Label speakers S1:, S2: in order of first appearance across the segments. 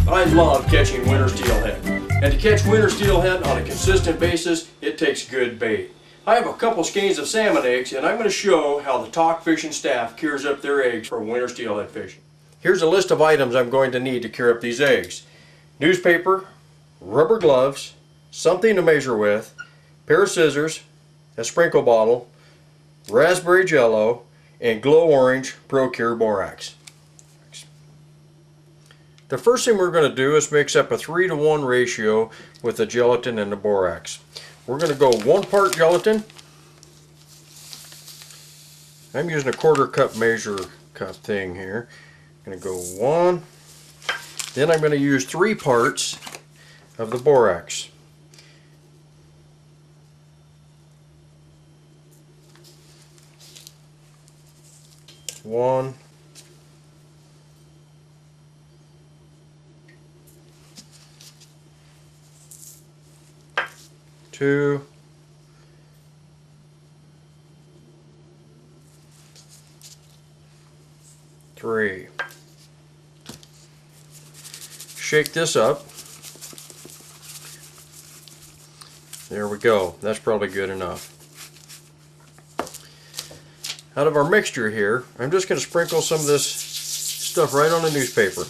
S1: I love catching winter steelhead, and to catch winter steelhead on a consistent basis, it takes good bait. I have a couple skeins of salmon eggs, and I'm going to show how the Talk Fishing staff cures up their eggs for winter steelhead fishing. Here's a list of items I'm going to need to cure up these eggs: newspaper, rubber gloves, something to measure with, pair of scissors, a sprinkle bottle, raspberry jello, and glow orange ProCure borax. The first thing we're going to do is mix up a 3-to-1 ratio with the gelatin and the borax. We're going to go 1 part gelatin. I'm using a 1/4 cup measure cup thing here. I'm going to go 1. Then I'm going to use 3 parts of the borax. One. 2, 3. Shake this up. There we go. That's probably good enough. Out of our mixture here, I'm just going to sprinkle some of this stuff right on the newspaper.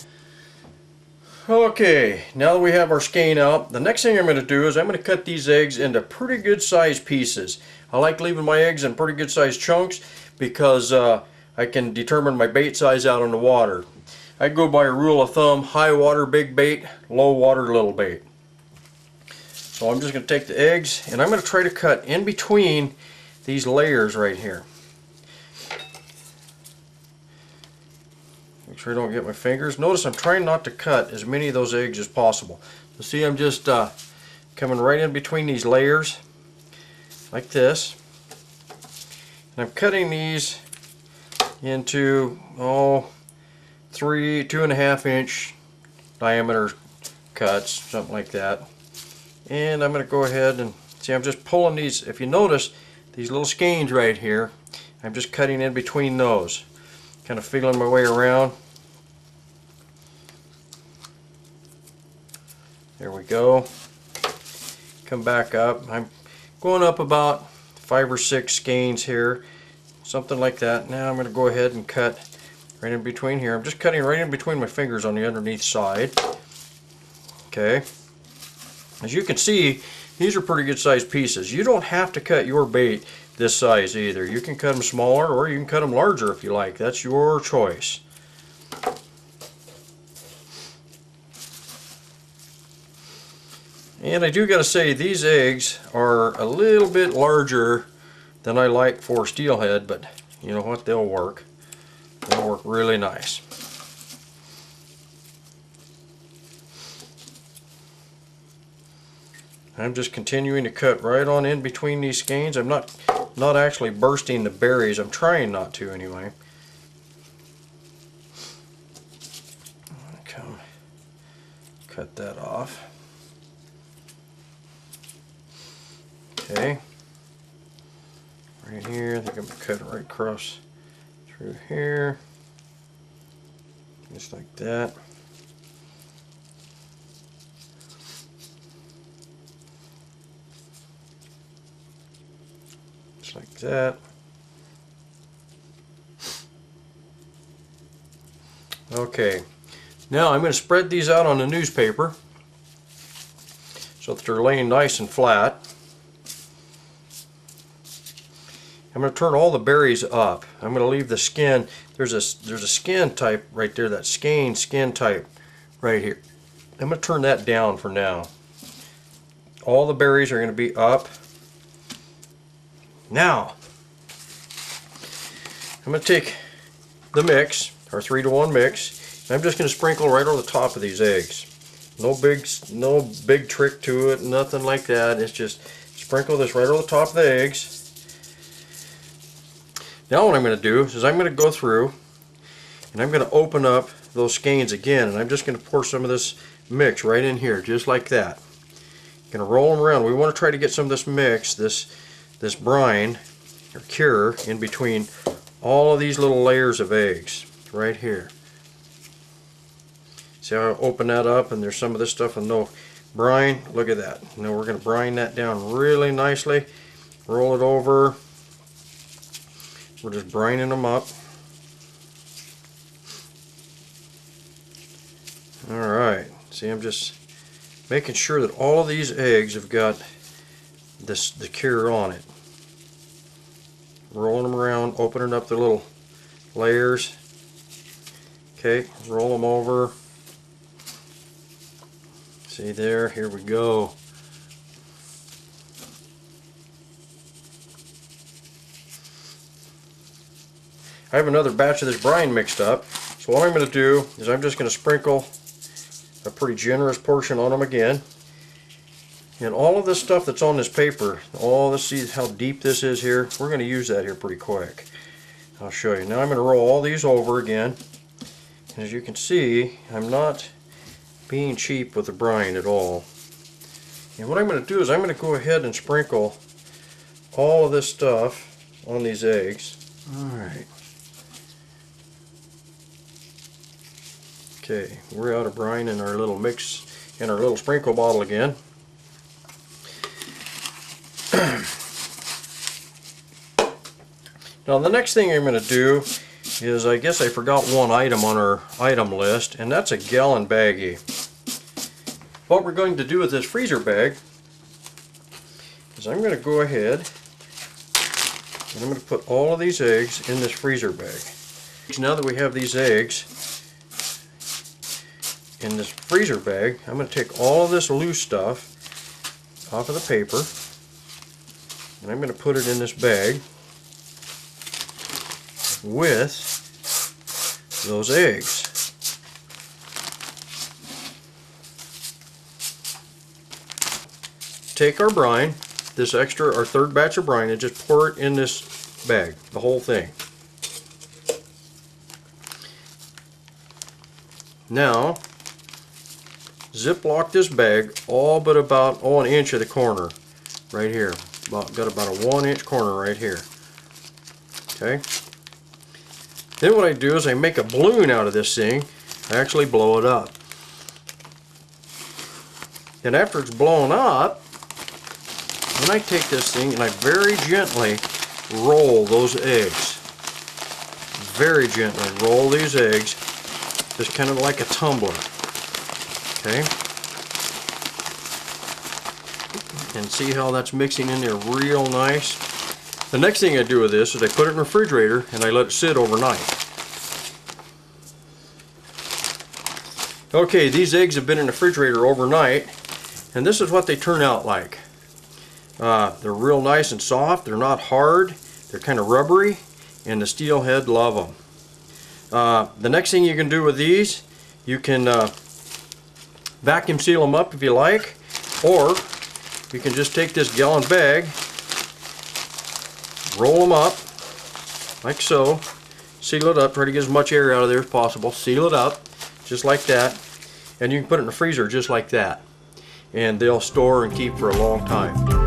S1: Okay, now that we have our skein out, the next thing I'm going to do is I'm going to cut these eggs into pretty good sized pieces. I like leaving my eggs in pretty good sized chunks because I can determine my bait size out in the water. I go by a rule of thumb: high water big bait, low water little bait. So I'm just going to take the eggs and I'm going to try to cut in between these layers right here. Make sure I don't get my fingers. Notice I'm trying not to cut as many of those eggs as possible. So see, I'm just coming right in between these layers like this. And I'm cutting these into 2.5 inch diameter cuts, something like that. And I'm going to go ahead and see, I'm just pulling these. If you notice these little skeins right here, I'm just cutting in between those, kind of feeling my way around. There we go. Come back up. I'm going up about 5 or 6 skeins here, something like that. Now I'm going to go ahead and cut right in between here. I'm just cutting right in between my fingers on the underneath side. Okay. As you can see, these are pretty good sized pieces. You don't have to cut your bait this size either. You can cut them smaller or you can cut them larger if you like. That's your choice. And I do got to say, these eggs are a little bit larger than I like for steelhead, but you know what, they'll work. They'll work really nice. I'm just continuing to cut right on in between these skeins. I'm not actually bursting the berries. I'm trying not to anyway. Come cut that off. Okay. Right here, I think I'm going to cut it right across through here. Just like that. Just like that. Okay. Now I'm going to spread these out on the newspaper so that they're laying nice and flat. I'm going to turn all the berries up. I'm going to leave the skin. There's a skin type right there, that skein skin type right here. I'm going to turn that down for now. all the berries are going to be up. Now, I'm going to take the mix, our 3-to-1 mix, and I'm just going to sprinkle right over the top of these eggs. No big trick to it, nothing like that. It's just sprinkle this right over the top of the eggs. Now what I'm going to do is I'm going to go through and I'm going to open up those skeins again, and I'm just going to pour some of this mix right in here, just like that. Going to roll them around. We want to try to get some of this mix, this brine or cure, in between all of these little layers of eggs right here. See how I open that up and there's some of this stuff with no brine? Look at that. Now we're going to brine that down really nicely. Roll it over. We're just brining them up. Alright, see, I'm just making sure that all of these eggs have got the cure on it. Rolling them around, opening up the little layers. Okay, roll them over. See there, here we go. I have another batch of this brine mixed up, so what I'm going to do is I'm just going to sprinkle a pretty generous portion on them again. And all of this stuff that's on this paper, all this, see how deep this is here? We're going to use that here pretty quick. I'll show you. Now I'm going to roll all these over again. And as you can see, I'm not being cheap with the brine at all. And what I'm going to do is I'm going to go ahead and sprinkle all of this stuff on these eggs. Alright. Okay, we're out of brine in our little mix, in our little sprinkle bottle again. Now the next thing I'm going to do is, I guess I forgot one item on our item list, and that's a gallon baggie. What we're going to do with this freezer bag is I'm going to go ahead and I'm going to put all of these eggs in this freezer bag. Now that we have these eggs in this freezer bag, I'm going to take all of this loose stuff off of the paper and I'm going to put it in this bag with those eggs. Take our brine, this extra, our third batch of brine, and just pour it in this bag, the whole thing. Now, ziplock this bag all but about an inch of the corner, right here. Got about a 1-inch corner right here. Okay. Then what I do is I make a balloon out of this thing. I actually blow it up. And after it's blown up, then I take this thing and I very gently roll those eggs. Very gently roll these eggs, just kind of like a tumbler. Okay? And see how that's mixing in there real nice? The next thing I do with this is I put it in the refrigerator and I let it sit overnight. Okay, these eggs have been in the refrigerator overnight, and this is what they turn out like. They're real nice and soft. They're not hard. They're kind of rubbery, and the steelhead love them. The next thing you can do with these, you can vacuum seal them up if you like, or you can just take this gallon bag, roll them up like so, seal it up, try to get as much air out of there as possible, seal it up just like that, and you can put it in the freezer just like that, and they'll store and keep for a long time.